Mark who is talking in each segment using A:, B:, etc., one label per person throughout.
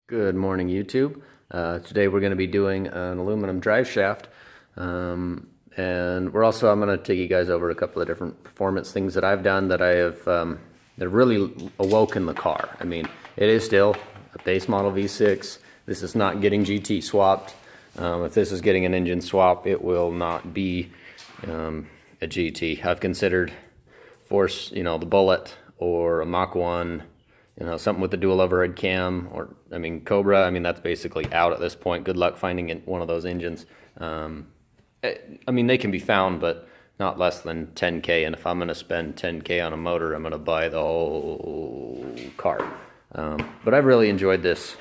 A: Good morning, YouTube. Today we're going to be doing an aluminum drive shaft, and I'm going to take you guys over a couple of different performance things that I've done that I have that have really awoken the car. I mean, it is still a base model V6. This is not getting GT swapped. If this is getting an engine swap, it will not be a GT. I've considered the Bullet or a Mach 1. Something with the dual overhead cam, or, Cobra. That's basically out at this point. Good luck finding one of those engines. They can be found, but not less than 10K. And if I'm going to spend 10K on a motor, I'm going to buy the whole car. But I've really enjoyed this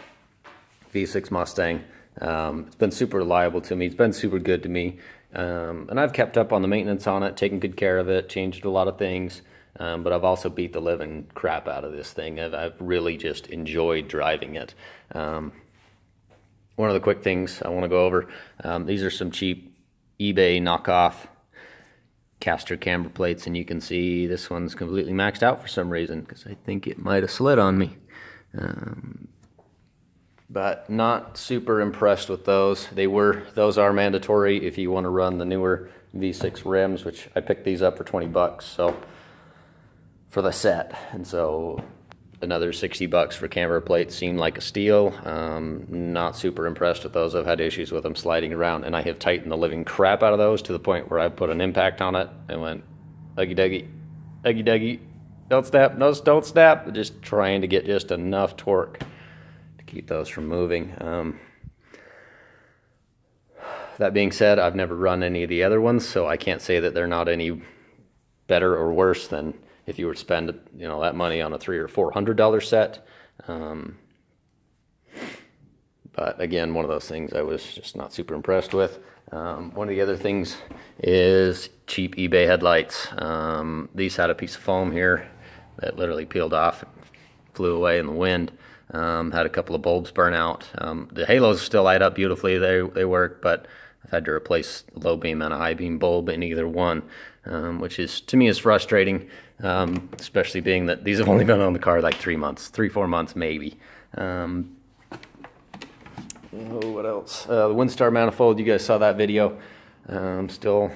A: V6 Mustang. It's been super reliable to me. It's been super good to me. And I've kept up on the maintenance on it, taken good care of it, changed a lot of things. But I've also beat the living crap out of this thing. I've really just enjoyed driving it. One of the quick things I want to go over, these are some cheap eBay knockoff caster camber plates, and you can see this one's completely maxed out for some reason, because I think it might have slid on me. But not super impressed with those. Those are mandatory if you want to run the newer V6 rims, which I picked these up for 20 bucks. So for the set, and so another 60 bucks for camber plates seemed like a steal. Not super impressed with those. I've had issues with them sliding around, and I have tightened the living crap out of those to the point where I put an impact on it and went uggy duggy, uggy duggy, don't snap, no, don't snap. Just trying to get just enough torque to keep those from moving. That being said, I've never run any of the other ones, so I can't say that they're not any better or worse than if you were to spend that money on a $300 or $400 set. But again, one of those things I was just not super impressed with. One of the other things is cheap eBay headlights. These had a piece of foam here that literally peeled off and flew away in the wind. Had a couple of bulbs burn out. The halos still light up beautifully. They work, but I've had to replace a low beam and a high beam bulb in either one, which is, to me, is frustrating, especially being that these have only been on the car like 3 months, 3-4 months maybe. What else? The Windstar manifold, you guys saw that video. Still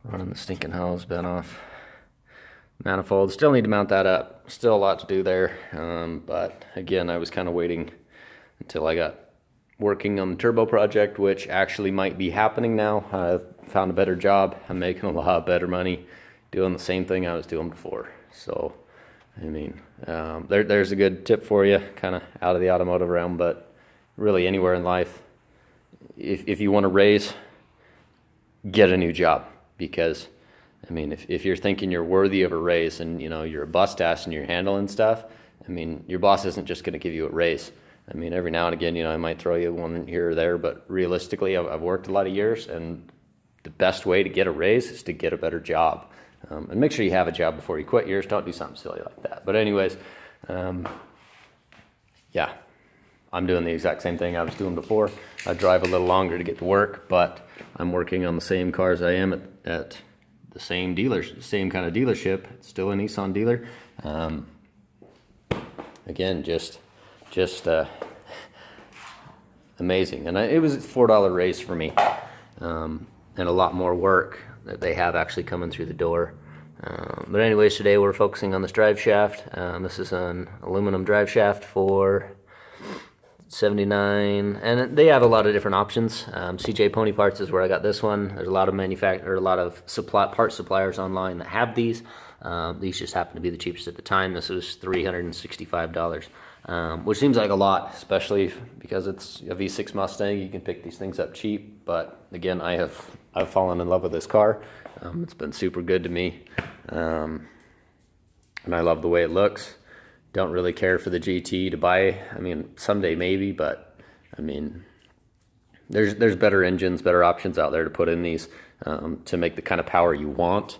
A: running the stinking hose bent off manifold. Still need to mount that up. Still a lot to do there, but again, I was kind of waiting until I got working on the turbo project, which actually might be happening now. I've found a better job. I'm making a lot better money doing the same thing I was doing before. So, there's a good tip for you, kind of out of the automotive realm, but really anywhere in life, if you want to raise, get a new job. Because, if you're thinking you're worthy of a raise and, you're a bust ass and you're handling stuff, your boss isn't just going to give you a raise. Every now and again, I might throw you one here or there, but realistically, I've worked a lot of years, and the best way to get a raise is to get a better job. And make sure you have a job before you quit yours. Don't do something silly like that. But anyways, yeah, I'm doing the exact same thing I was doing before. I drive a little longer to get to work, but I'm working on the same cars I am at the same dealers, same kind of dealership. It's still a Nissan dealer. Again, just amazing. And it was a $4 raise for me, and a lot more work that they have actually coming through the door. But anyways, today we're focusing on this drive shaft. This is an aluminum drive shaft for $79, and they have a lot of different options. CJ Pony Parts is where I got this one. There's a lot of part suppliers online that have these. These just happen to be the cheapest at the time. This was $365, which seems like a lot, especially because it's a V6 Mustang. You can pick these things up cheap, but again, I've fallen in love with this car. It's been super good to me, and I love the way it looks. Don't really care for the GT to buy. Someday maybe, but there's better engines, better options out there to put in these to make the kind of power you want,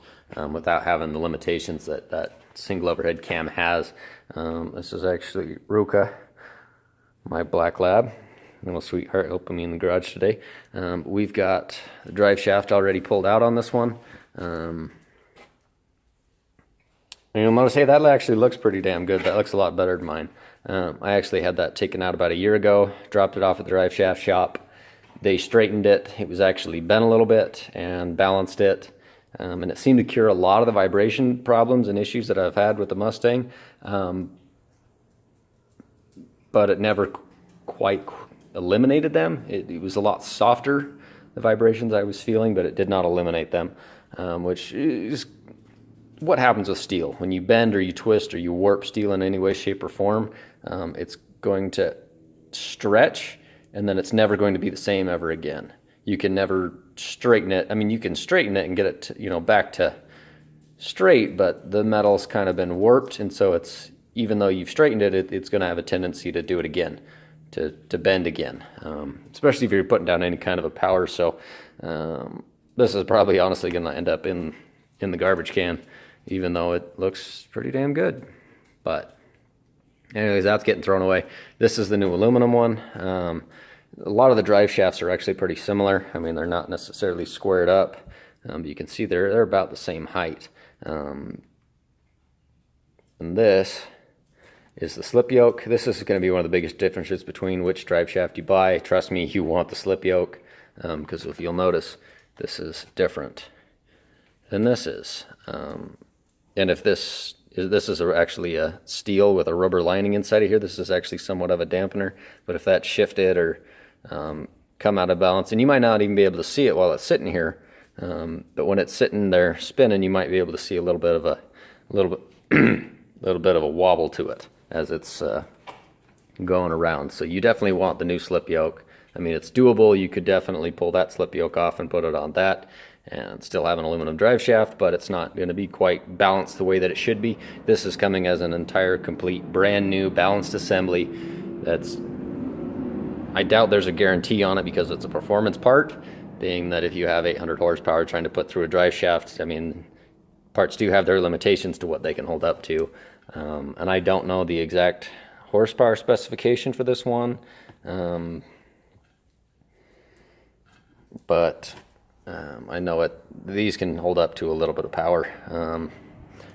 A: without having the limitations that single overhead cam has. This is actually Ruka, my black lab, little sweetheart, helping me in the garage today. We've got the drive shaft already pulled out on this one. And I'm going to say that actually looks pretty damn good. That looks a lot better than mine. I actually had that taken out about a year ago, dropped it off at the drive shaft shop. They straightened it. It was actually bent a little bit and balanced it. And it seemed to cure a lot of the vibration problems and issues that I've had with the Mustang. But it never quite eliminated them. It was a lot softer, the vibrations I was feeling, but it did not eliminate them, which is what happens with steel. When you bend or you twist or you warp steel in any way, shape, or form, it's going to stretch, and then it's never going to be the same ever again. You can never straighten it. I mean, you can straighten it and get it to, you know, back to straight, but the metal's kind of been warped, and so it's, even though you've straightened it, it's going to have a tendency to do it again, to bend again, especially if you're putting down any kind of a power. So this is probably honestly going to end up in the garbage can, even though it looks pretty damn good. But anyways, that's getting thrown away. This is the new aluminum one. A lot of the drive shafts are actually pretty similar. I mean, they're not necessarily squared up, but you can see they're about the same height. And this is the slip yoke. This is going to be one of the biggest differences between which drive shaft you buy. Trust me, you want the slip yoke, because if you'll notice, this is different than this is. And if this is actually a steel with a rubber lining inside of here, this is actually somewhat of a dampener. But if that shifted or come out of balance, and you might not even be able to see it while it's sitting here, but when it's sitting there spinning, you might be able to see a little bit of a wobble to it as it's going around. So you definitely want the new slip yoke. I mean, it's doable. You could definitely pull that slip yoke off and put it on that and still have an aluminum drive shaft, but it's not going to be quite balanced the way that it should be. This is coming as an entire, complete, brand new balanced assembly. I doubt there's a guarantee on it because it's a performance part, being that if you have 800 horsepower trying to put through a drive shaft, I mean, parts do have their limitations to what they can hold up to. And I don't know the exact horsepower specification for this one, but I know these can hold up to a little bit of power.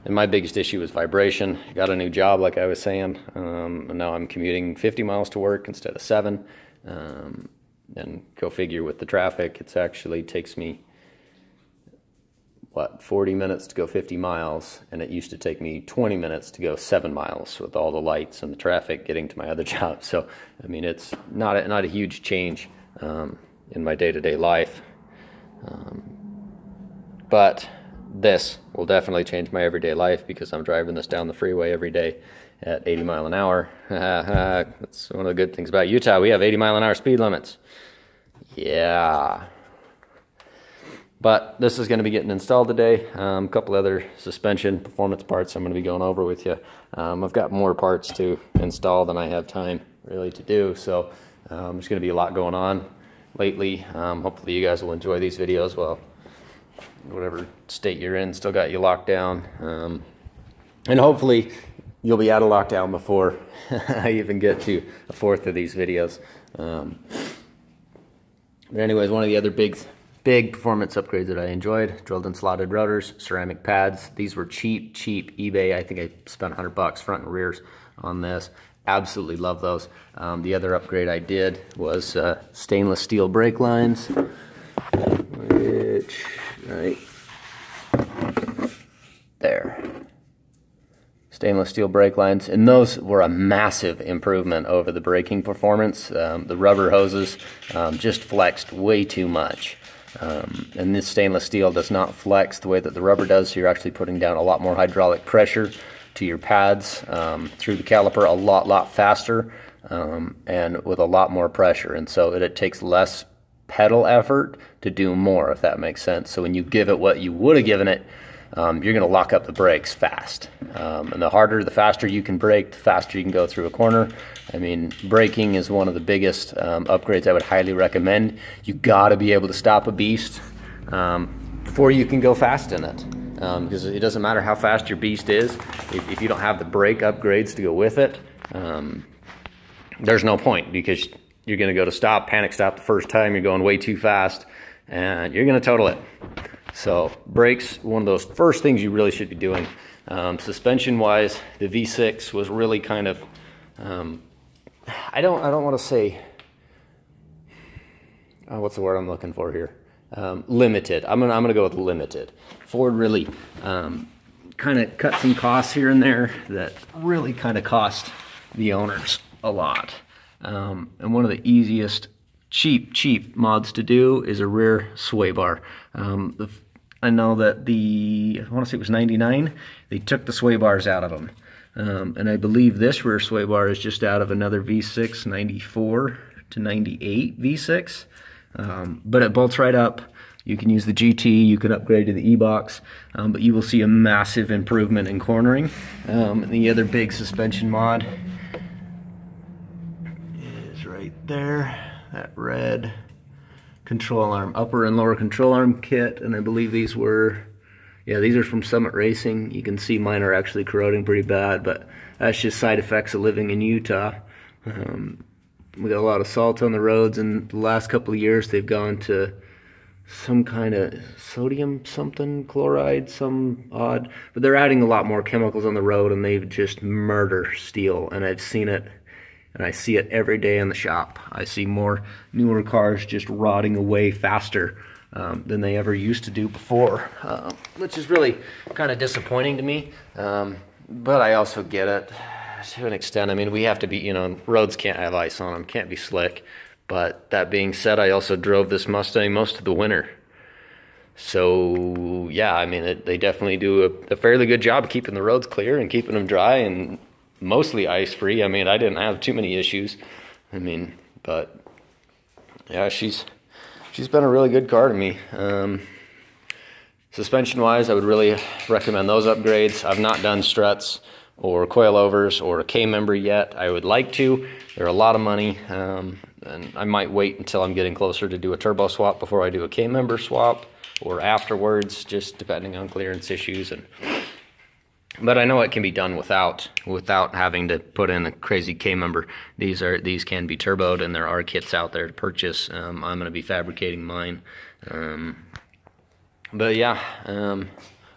A: And my biggest issue is vibration. I got a new job, like I was saying, and now I'm commuting 50 miles to work instead of 7. And go figure, with the traffic, it actually takes me, what, 40 minutes to go 50 miles, and it used to take me 20 minutes to go 7 miles with all the lights and the traffic getting to my other job. So, I mean, it's not a huge change in my day-to-day life. But this will definitely change my everyday life because I'm driving this down the freeway every day at 80 miles an hour. That's one of the good things about Utah. We have 80 mile an hour speed limits. Yeah. But this is going to be getting installed today. A couple other suspension performance parts I'm going to be going over with you. I've got more parts to install than I have time really to do. So there's going to be a lot going on lately. Hopefully you guys will enjoy these videos. Well, whatever state you're in, still got you locked down. And hopefully you'll be out of lockdown before I even get to a fourth of these videos. But anyways, one of the other big performance upgrades that I enjoyed, drilled and slotted rotors, ceramic pads. These were cheap eBay. I think I spent $100 front and rears on this. Absolutely love those. The other upgrade I did was stainless steel brake lines, which, right there. Stainless steel brake lines, and those were a massive improvement over the braking performance. The rubber hoses just flexed way too much. And this stainless steel does not flex the way that the rubber does, so you're actually putting down a lot more hydraulic pressure to your pads through the caliper a lot faster and with a lot more pressure, and so it takes less pedal effort to do more, if that makes sense. So when you give it what you would have given it, you're going to lock up the brakes fast. And the faster you can brake, the faster you can go through a corner. I mean, braking is one of the biggest upgrades I would highly recommend. You got to be able to stop a beast before you can go fast in it. Because it doesn't matter how fast your beast is, if you don't have the brake upgrades to go with it, there's no point, because you're going to go to panic stop the first time, you're going way too fast, and you're going to total it. So brakes, one of those first things you really should be doing. Suspension wise, the V6 was really kind of I don't want to say, what's the word I'm looking for here? Limited. I'm gonna go with limited. Ford really kind of cut some costs here and there that really kind of cost the owners a lot. And one of the easiest cheap mods to do is a rear sway bar. I know that I want to say it was 99, they took the sway bars out of them. And I believe this rear sway bar is just out of another V6 94 to 98 V6. But it bolts right up. You can use the GT, you can upgrade to the E-Box, but you will see a massive improvement in cornering. And the other big suspension mod is right there, that red control arm, upper and lower control arm kit, and I believe these were, yeah, these are from Summit Racing. You can see mine are actually corroding pretty bad, but that's just side effects of living in Utah. We got a lot of salt on the roads, and the last couple of years they've gone to some kind of sodium something chloride, some odd, but they're adding a lot more chemicals on the road, and they just murder steel. And I've seen it, and I see it every day in the shop. I see more newer cars just rotting away faster than they ever used to do before, which is really kind of disappointing to me. But I also get it to an extent. I mean, we have to be, roads can't have ice on them, can't be slick. But that being said, I also drove this Mustang most of the winter. So yeah, I mean, they definitely do a fairly good job of keeping the roads clear and keeping them dry and mostly ice free. I mean, I didn't have too many issues. I mean, but yeah, she's been a really good car to me. Suspension wise, I would really recommend those upgrades. I've not done struts or coilovers or a Camber yet. I would like to. They're a lot of money, and I might wait until I'm getting closer to do a turbo swap before I do a Camber swap, or afterwards, just depending on clearance issues. But I know it can be done without having to put in a crazy Camber. These can be turboed, and there are kits out there to purchase. I'm going to be fabricating mine. But yeah,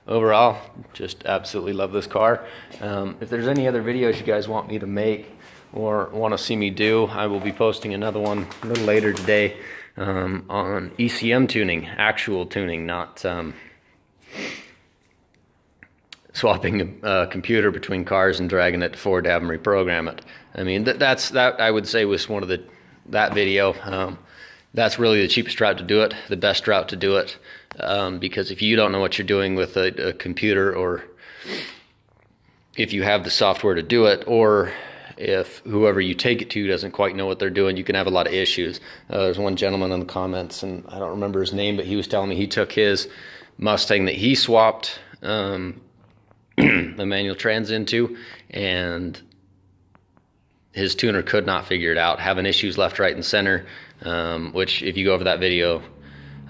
A: overall, just absolutely love this car. If there's any other videos you guys want me to make or want to see me do, I will be posting another one a little later today on ECM tuning, actual tuning, not swapping a computer between cars and dragging it to Ford to have them reprogram it. I mean, that I would say was one of that video. That's really the cheapest route to do it, the best route to do it, because if you don't know what you're doing with a computer, or if you have the software to do it, or if whoever you take it to doesn't quite know what they're doing, you can have a lot of issues. There's one gentleman in the comments, and I don't remember his name, but he was telling me he took his Mustang that he swapped the manual trans into, and his tuner could not figure it out, having issues left, right, and center, which if you go over that video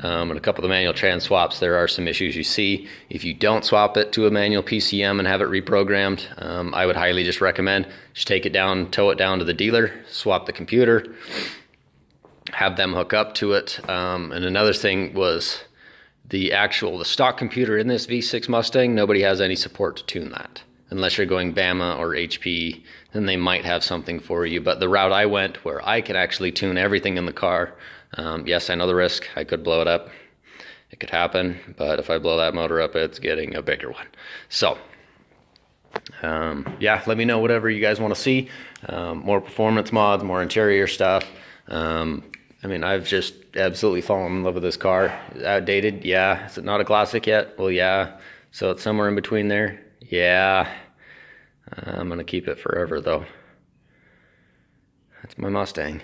A: and a couple of the manual trans swaps, there are some issues you see. If you don't swap it to a manual PCM and have it reprogrammed, I would highly just recommend just take it down, tow it down to the dealer, swap the computer, have them hook up to it. And another thing was the stock computer in this V6 Mustang, nobody has any support to tune that. Unless you're going Bama or HP, then they might have something for you. But the route I went, where I can actually tune everything in the car, yes, I know the risk. I could blow it up. It could happen. But if I blow that motor up, it's getting a bigger one. So, yeah, let me know whatever you guys want to see. More performance mods, more interior stuff. I mean, I've just absolutely fallen in love with this car. Outdated? Yeah. Is it not a classic yet? Well, yeah. So it's somewhere in between there? Yeah. I'm going to keep it forever, though. That's my Mustang.